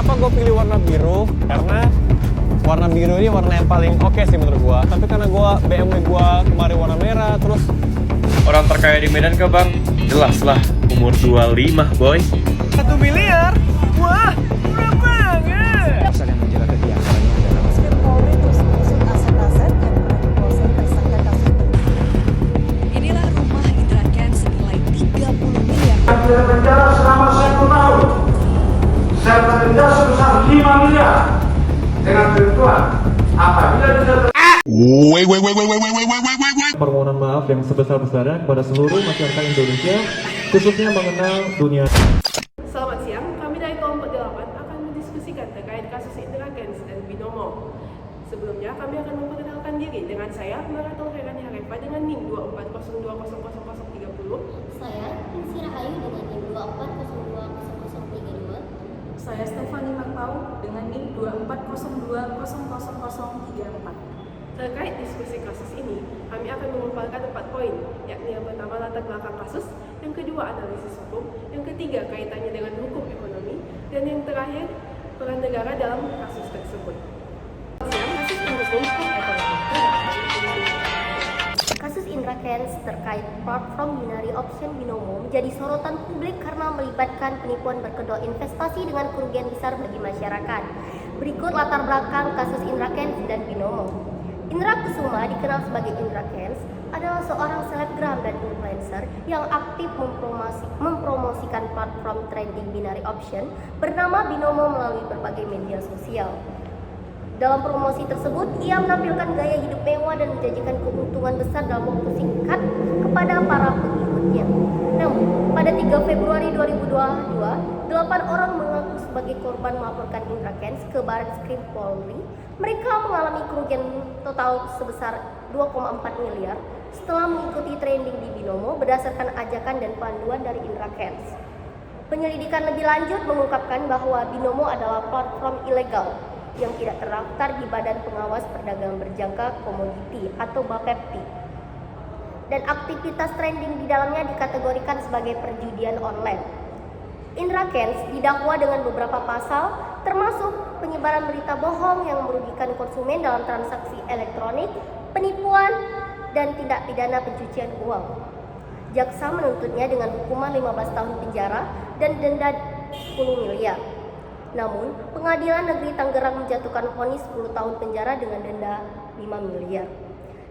kenapa gue pilih warna biru? Karena warna biru ini warna yang paling oke sih menurut gue. Tapi karena BMW gue kemarin warna merah, terus Orang terkaya di Medan ke bang? Jelas lah, umur 25 boy. 1 miliar? Wah, murah banget! Pasal yang menjerat kegiatannya adalah Baris Polri terus mengusut aset-aset yang pernah dikuasai tersangka kasus Inilah rumah Indra Kents senilai 30 miliar. Pidana penjara selama 1 tahun serta denda sebesar 5 miliar dengan ketentuan apabila tidak Permohonan maaf yang sebesar-besarnya kepada seluruh masyarakat Indonesia, khususnya mengenal dunia. Selamat siang, kami dari kelompok 8 akan mendiskusikan terkait kasus Indra Kents dan Binomo. Sebelumnya, kami akan memperkenalkan diri dengan saya, Maratul Herani Harefa dengan NIM 240200030. Saya Insi Rahayu dengan NIM 240200032. Saya Stefani Marpau dengan NIM 240200034. Terkait diskusi kasus ini, kami akan memaparkan 4 poin, yakni yang pertama latar belakang kasus, yang kedua analisis hukum, yang ketiga kaitannya dengan hukum ekonomi, dan yang terakhir peran negara dalam kasus tersebut. Kasus hukum ekonomi. Kasus Indra Kents terkait platform binary option Binomo menjadi sorotan publik karena melibatkan penipuan berkedok investasi dengan kerugian besar bagi masyarakat. Berikut latar belakang kasus Indra Kents dan Binomo. Indra Kusuma, dikenal sebagai Indra Kents, adalah seorang selebgram dan influencer yang aktif mempromosikan platform trading binary option bernama Binomo melalui berbagai media sosial. Dalam promosi tersebut, ia menampilkan gaya hidup mewah dan menjanjikan keuntungan besar dalam waktu singkat kepada para pengikutnya. Namun, pada 3 Februari 2022, 8 orang mengaku sebagai korban melaporkan Indra Kents ke Baris Krim Polri. Mereka mengalami kerugian total sebesar 2,4 miliar setelah mengikuti trending di Binomo berdasarkan ajakan dan panduan dari Indra Kents. Penyelidikan lebih lanjut mengungkapkan bahwa Binomo adalah platform ilegal yang tidak terdaftar di Badan Pengawas Perdagangan Berjangka Komoditi atau BAPEPTI. Dan aktivitas trending di dalamnya dikategorikan sebagai perjudian online. Indra Kents didakwa dengan beberapa pasal, termasuk penyebaran berita bohong yang merugikan konsumen dalam transaksi elektronik, penipuan, dan tindak pidana pencucian uang. Jaksa menuntutnya dengan hukuman 15 tahun penjara dan denda 10 miliar. Namun, Pengadilan Negeri Tangerang menjatuhkan vonis 10 tahun penjara dengan denda 5 miliar.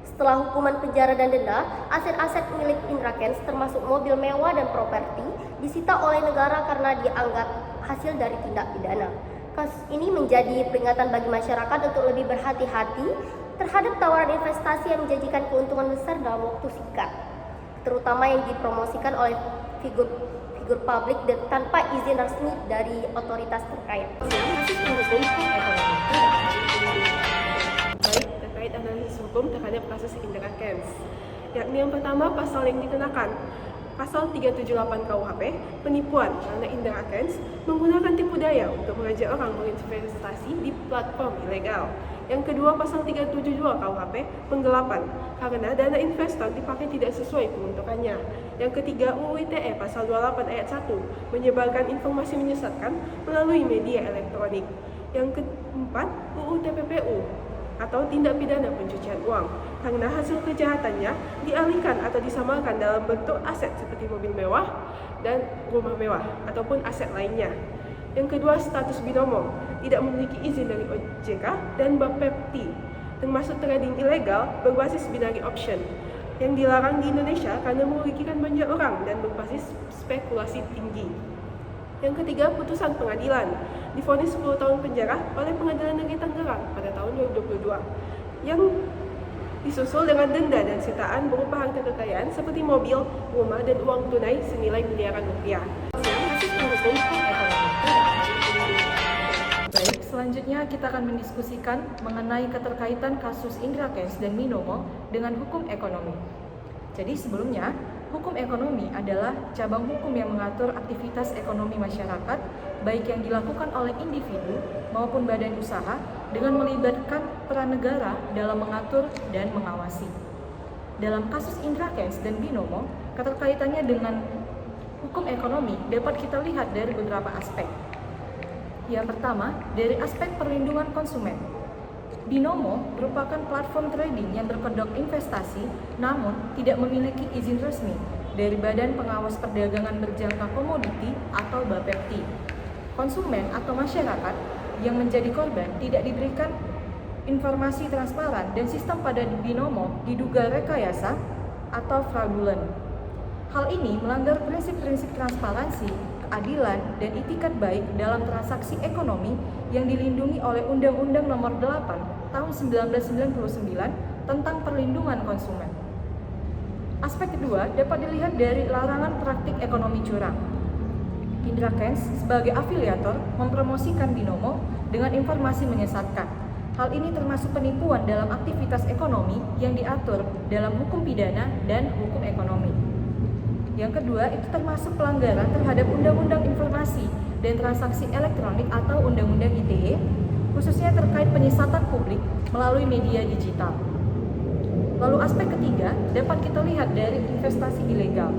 Setelah hukuman penjara dan denda, aset-aset milik Indra Kents termasuk mobil mewah dan properti disita oleh negara karena dianggap hasil dari tindak pidana. Kasus ini menjadi peringatan bagi masyarakat untuk lebih berhati-hati terhadap tawaran investasi yang menjanjikan keuntungan besar dalam waktu singkat, terutama yang dipromosikan oleh figur publik dan tanpa izin resmi dari otoritas terkait. Kasus hukum ekonomi. Baik, terkait analisis hukum terhadap kasus Indra Kents. Yakni yang pertama, pasal yang dikenakan. Pasal 378 KUHP, penipuan, karena Indra Kents menggunakan tipu daya untuk mengajak orang berinvestasi di platform ilegal. Yang kedua, pasal 372 KUHP, penggelapan, karena dana investor dipakai tidak sesuai peruntukannya. Yang ketiga, UU ITE pasal 28 ayat 1, menyebarkan informasi menyesatkan melalui media elektronik. Yang keempat, UU TPPU atau tindak pidana pencucian uang, karena hasil kejahatannya dialihkan atau disamarkan dalam bentuk aset seperti mobil mewah dan rumah mewah ataupun aset lainnya. Yang kedua, status Binomo tidak memiliki izin dari OJK dan BAPEPTI, termasuk trading ilegal berbasis binary option yang dilarang di Indonesia karena merugikan banyak orang dan berbasis spekulasi tinggi. Yang ketiga, putusan pengadilan divonis 10 tahun penjara oleh Pengadilan Negeri Tangerang pada tahun 2022 yang disusul dengan denda dan sitaan berupa harta kekayaan seperti mobil, rumah, dan uang tunai senilai miliaran rupiah. Kasus hukum ekonomi. Baik, selanjutnya kita akan mendiskusikan mengenai keterkaitan kasus Indra Kents dan Binomo dengan hukum ekonomi. Jadi sebelumnya, hukum ekonomi adalah cabang hukum yang mengatur aktivitas ekonomi masyarakat, baik yang dilakukan oleh individu maupun badan usaha dengan melibatkan peran negara dalam mengatur dan mengawasi. Dalam kasus Indra Kents dan Binomo, keterkaitannya dengan hukum ekonomi dapat kita lihat dari beberapa aspek. Yang pertama, dari aspek perlindungan konsumen. Binomo merupakan platform trading yang berkedok investasi, namun tidak memiliki izin resmi dari Badan Pengawas Perdagangan Berjangka Komoditi atau Bapepti. Konsumen atau masyarakat yang menjadi korban tidak diberikan informasi transparan dan sistem pada Binomo diduga rekayasa atau fraudulent. Hal ini melanggar prinsip-prinsip transparansi, keadilan, dan itikat baik dalam transaksi ekonomi yang dilindungi oleh Undang-Undang Nomor 8 Tahun 1999 tentang Perlindungan Konsumen. Aspek kedua dapat dilihat dari larangan praktik ekonomi curang. Indra Kents sebagai afiliator mempromosikan Binomo dengan informasi menyesatkan. Hal ini termasuk penipuan dalam aktivitas ekonomi yang diatur dalam hukum pidana dan hukum ekonomi. Yang kedua, itu termasuk pelanggaran terhadap Undang-Undang Informasi dan Transaksi Elektronik atau Undang-Undang ITE, khususnya terkait penyesatan publik melalui media digital. Lalu aspek ketiga dapat kita lihat dari investasi ilegal.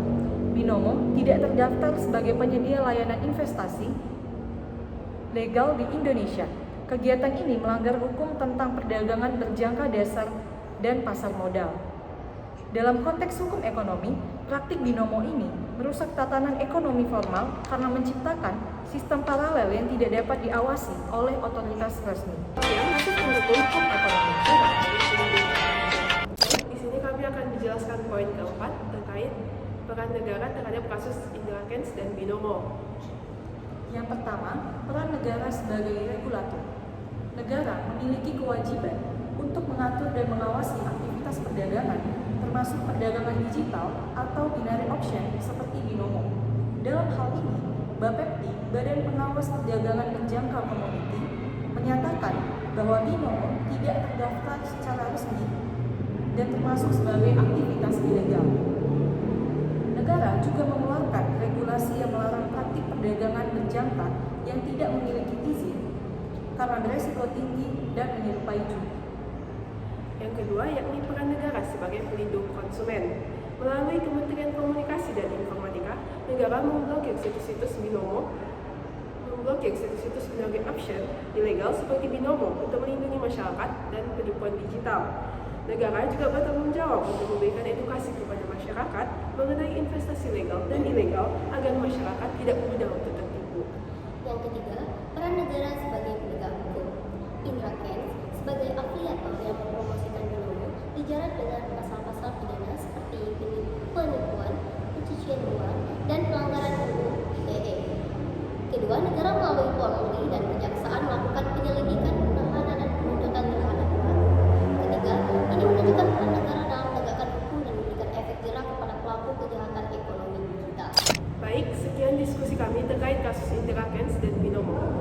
Binomo tidak terdaftar sebagai penyedia layanan investasi legal di Indonesia. Kegiatan ini melanggar hukum tentang perdagangan berjangka dasar dan pasar modal. Dalam konteks hukum ekonomi, praktik Binomo ini merusak tatanan ekonomi formal karena menciptakan sistem paralel yang tidak dapat diawasi oleh otoritas resmi. Kasus mendukung hukum ekonomi curang. Di sini kami akan menjelaskan poin keempat terkait peran negara terhadap kasus Indra Kents dan Binomo. Yang pertama, peran negara sebagai regulator. Negara memiliki kewajiban untuk mengatur dan mengawasi aktivitas perdagangan, termasuk perdagangan digital atau binary option seperti Binomo. Dalam hal ini, Bapepti, Badan Pengawas Perdagangan Berjangka Komoditi, menyatakan bahwa Binomo tidak terdaftar secara resmi dan termasuk sebagai aktivitas ilegal. Negara juga mengeluarkan regulasi yang melarang praktik perdagangan berjangka yang tidak memiliki izin karena beresiko tinggi dan menyerupai judi. Yang kedua, yakni peran negara sebagai pelindung konsumen. Melalui Kementerian Komunikasi dan Informatika, negara memblokir situs-situs Binomo, memblokir situs-situs binary option ilegal seperti Binomo untuk melindungi masyarakat dan penipuan digital. Negara juga bertanggung jawab untuk memberikan edukasi kepada masyarakat mengenai investasi legal dan ilegal agar masyarakat tidak mudah untuk tertipu. Yang ketiga, peran negara sebagai penegak hukum. Indra Kents sebagai afiliator yang mempromosikan Binomo dijerat dengan pasal-pasal pidana seperti penipuan, pencucian uang, dan pelanggaran UU ITE. Kedua, negara melalui Polri dan Kejaksaan melakukan penyelidikan, penahanan, dan penuntutan terhadap pelaku. Ketiga, ini menunjukkan peran negara dalam menegakkan hukum dan memberikan efek jerah kepada pelaku kejahatan ekonomi digital. Baik, sekian diskusi kami terkait kasus Indra Kents dan Binomo.